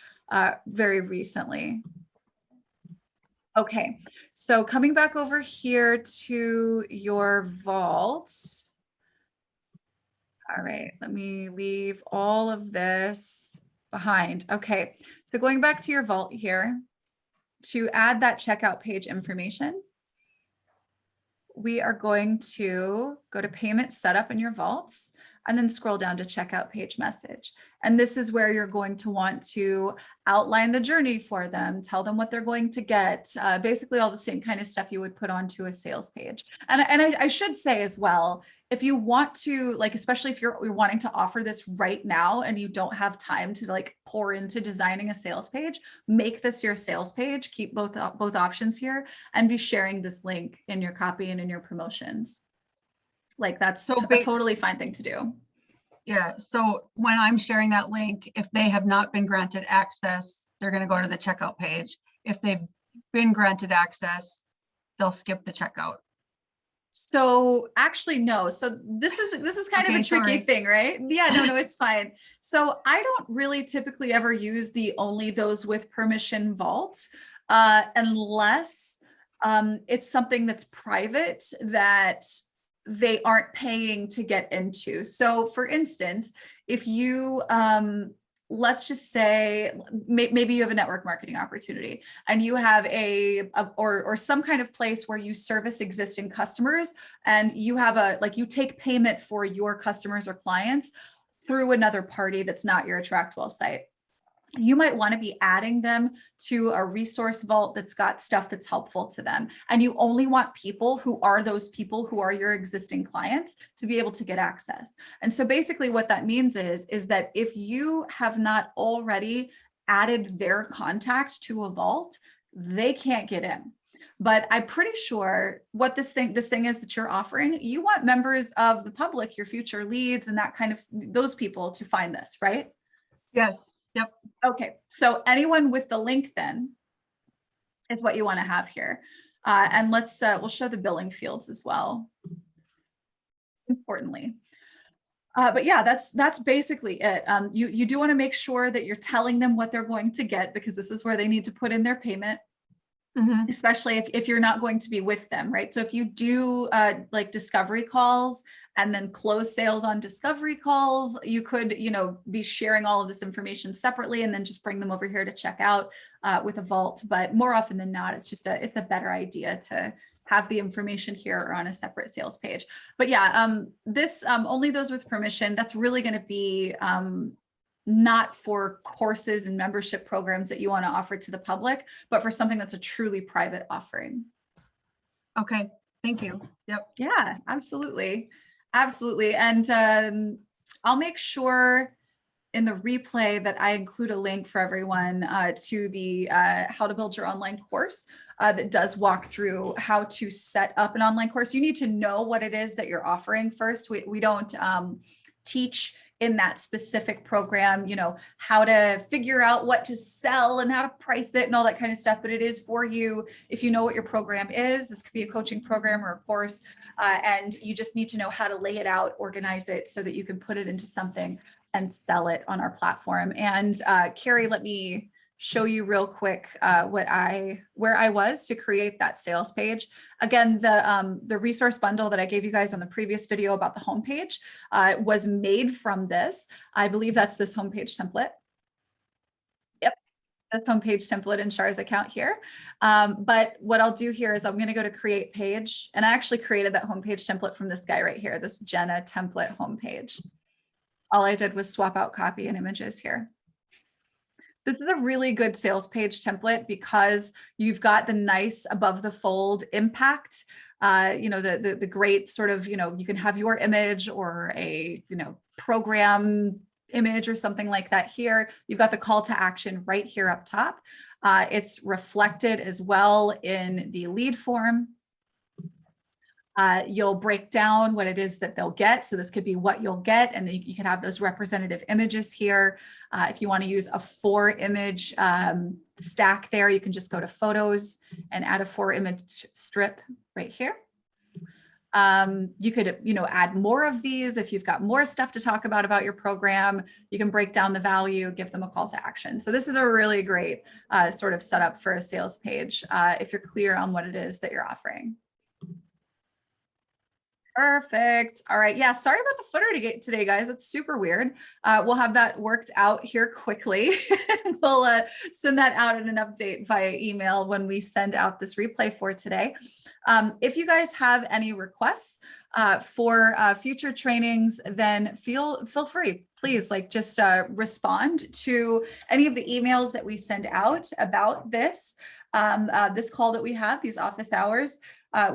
very recently. Okay, so coming back over here to your vault. All right, let me leave all of this behind. Okay, so going back to your vault here, to add that checkout page information, we are going to go to payment setup in your vaults and then scroll down to checkout page message. And this is where you're going to want to outline the journey for them, tell them what they're going to get, basically all the same kind of stuff you would put onto a sales page. And I should say as well, if you want to, like, especially if you're wanting to offer this right now and you don't have time to like pour into designing a sales page, make this your sales page, keep both options here, and be sharing this link in your copy and in your promotions. Like that's a totally fine thing to do. Yeah, so when I'm sharing that link, if they have not been granted access, they're going to go to the checkout page. If they've been granted access, they'll skip the checkout. So actually, no. So this is kind of the tricky thing, right? Yeah, no, it's fine. So I don't really typically ever use the only those with permission vault unless it's something that's private that they aren't paying to get into. So for instance, if you, let's just say maybe you have a network marketing opportunity and you have or some kind of place where you service existing customers and you have you take payment for your customers or clients through another party that's not your AttractWell site. You might want to be adding them to a resource vault that's got stuff that's helpful to them. And you only want people who are those people who are your existing clients to be able to get access. And so basically what that means is that if you have not already added their contact to a vault, they can't get in. But I'm pretty sure what this thing is that you're offering, you want members of the public, your future leads and that kind of those people to find this, right? Yes. Yep. Okay, so anyone with the link then is what you want to have here. And we'll show the billing fields as well, importantly. But yeah, that's basically it. You do want to make sure that you're telling them what they're going to get, because this is where they need to put in their payment. Mm-hmm. Especially if you're not going to be with them, right? So if you do like discovery calls and then close sales on discovery calls. You could, be sharing all of this information separately and then just bring them over here to check out with a vault. But more often than not, it's a better idea to have the information here or on a separate sales page. But yeah, this only those with permission. That's really going to be not for courses and membership programs that you want to offer to the public, but for something that's a truly private offering. Okay, thank you. Yep. Yeah, absolutely. Absolutely. And I'll make sure in the replay that I include a link for everyone to the How to Build Your Online Course that does walk through how to set up an online course. You need to know what it is that you're offering first. We don't teach in that specific program, how to figure out what to sell and how to price it and all that kind of stuff. But it is for you if you know what your program is. This could be a coaching program or a course, and you just need to know how to lay it out, organize it so that you can put it into something and sell it on our platform. And Carrie, let me show you real quick where I was to create that sales page. Again, the resource bundle that I gave you guys on the previous video about the homepage was made from this. I believe that's this homepage template. Yep, that's homepage template in Char's account here. But what I'll do here is I'm going to go to create page, and I actually created that homepage template from this guy right here, this Jenna template homepage. All I did was swap out copy and images here. This is a really good sales page template because you've got the nice above the fold impact, the great sort of, you can have your image or a, program image or something like that here. You've got the call to action right here up top. It's reflected as well in the lead form. You'll break down what it is that they'll get. So this could be what you'll get, and then you can have those representative images here. If you want to use a 4-image stack there, you can just go to photos and add a 4-image strip right here. You could, add more of these. If you've got more stuff to talk about your program, you can break down the value, give them a call to action. So this is a really great sort of setup for a sales page if you're clear on what it is that you're offering. Perfect. All right. Yeah. Sorry about the footer today, guys. It's super weird. We'll have that worked out here quickly. We'll send that out in an update via email when we send out this replay for today. If you guys have any requests for future trainings, then feel free. Please, just respond to any of the emails that we send out about this call that we have, these office hours.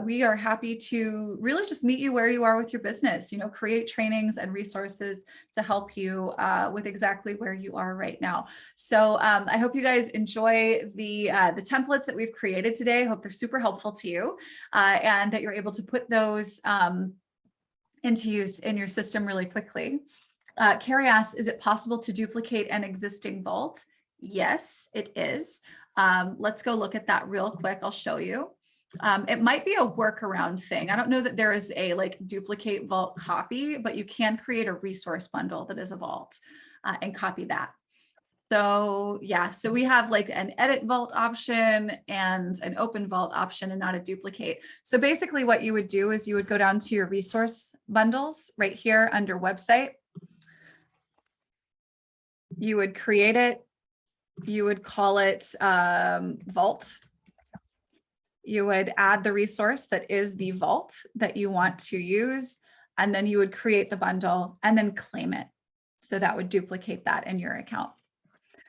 We are happy to really just meet you where you are with your business, create trainings and resources to help you with exactly where you are right now. So I hope you guys enjoy the templates that we've created today. I hope they're super helpful to you and that you're able to put those into use in your system really quickly. Carrie asks, is it possible to duplicate an existing vault? Yes, it is. Let's go look at that real quick. I'll show you. It might be a workaround thing. I don't know that there is a duplicate vault copy, but you can create a resource bundle that is a vault and copy that. So yeah, so we have an edit vault option and an open vault option and not a duplicate. So basically what you would do is you would go down to your resource bundles right here under website. You would create it. You would call it vault. You would add the resource that is the vault that you want to use, and then you would create the bundle and then claim it. So that would duplicate that in your account.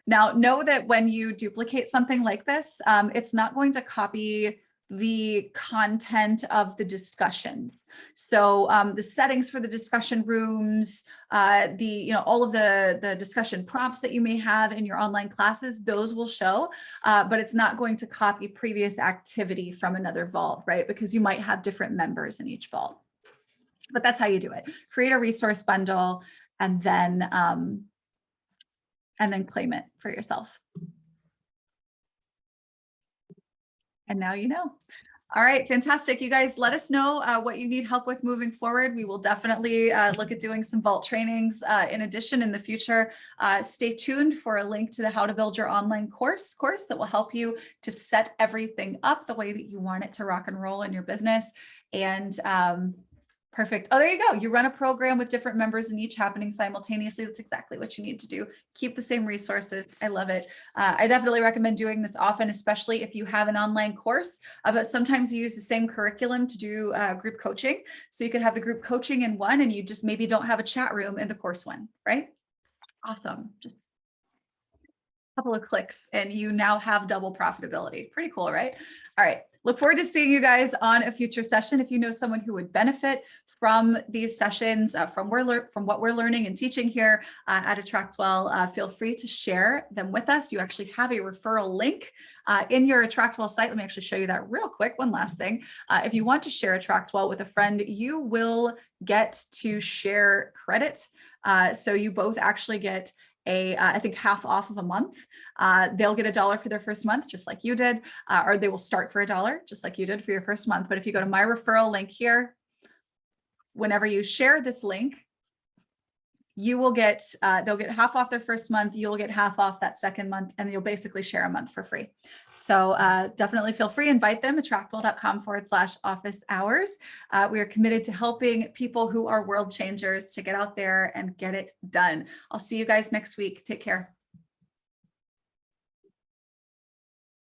Now, know that when you duplicate something like this, it's not going to copy the content of the discussions. So the settings for the discussion rooms, all of the discussion prompts that you may have in your online classes, those will show, but it's not going to copy previous activity from another vault, right? Because you might have different members in each vault. But that's how you do it. Create a resource bundle and then claim it for yourself. And now you know. All right, fantastic. You guys let us know what you need help with moving forward. We will definitely look at doing some vault trainings in addition in the future. Stay tuned for a link to the How to Build Your Online course that will help you to set everything up the way that you want it to rock and roll in your business. And Perfect. Oh, there you go. You run a program with different members and each happening simultaneously. That's exactly what you need to do. Keep the same resources. I love it. I definitely recommend doing this often, especially if you have an online course, but sometimes you use the same curriculum to do group coaching. So you could have the group coaching in one and you just maybe don't have a chat room in the course one, right? Awesome. Just a couple of clicks and you now have double profitability. Pretty cool, right? All right. Look forward to seeing you guys on a future session. If you know someone who would benefit from these sessions, from what we're learning and teaching here at AttractWell, feel free to share them with us. You actually have a referral link in your AttractWell site. Let me actually show you that real quick. One last thing. If you want to share AttractWell with a friend, you will get to share credit. So you both actually get I think half off of a month. They'll get $1 for their first month, just like you did, or they will start for $1, just like you did for your first month. But if you go to my referral link here, whenever you share this link, you will get, they'll get half off their first month, you'll get half off that second month, and you'll basically share a month for free. So definitely feel free, invite them, attractwell.com/office hours. We are committed to helping people who are world changers to get out there and get it done. I'll see you guys next week. Take care.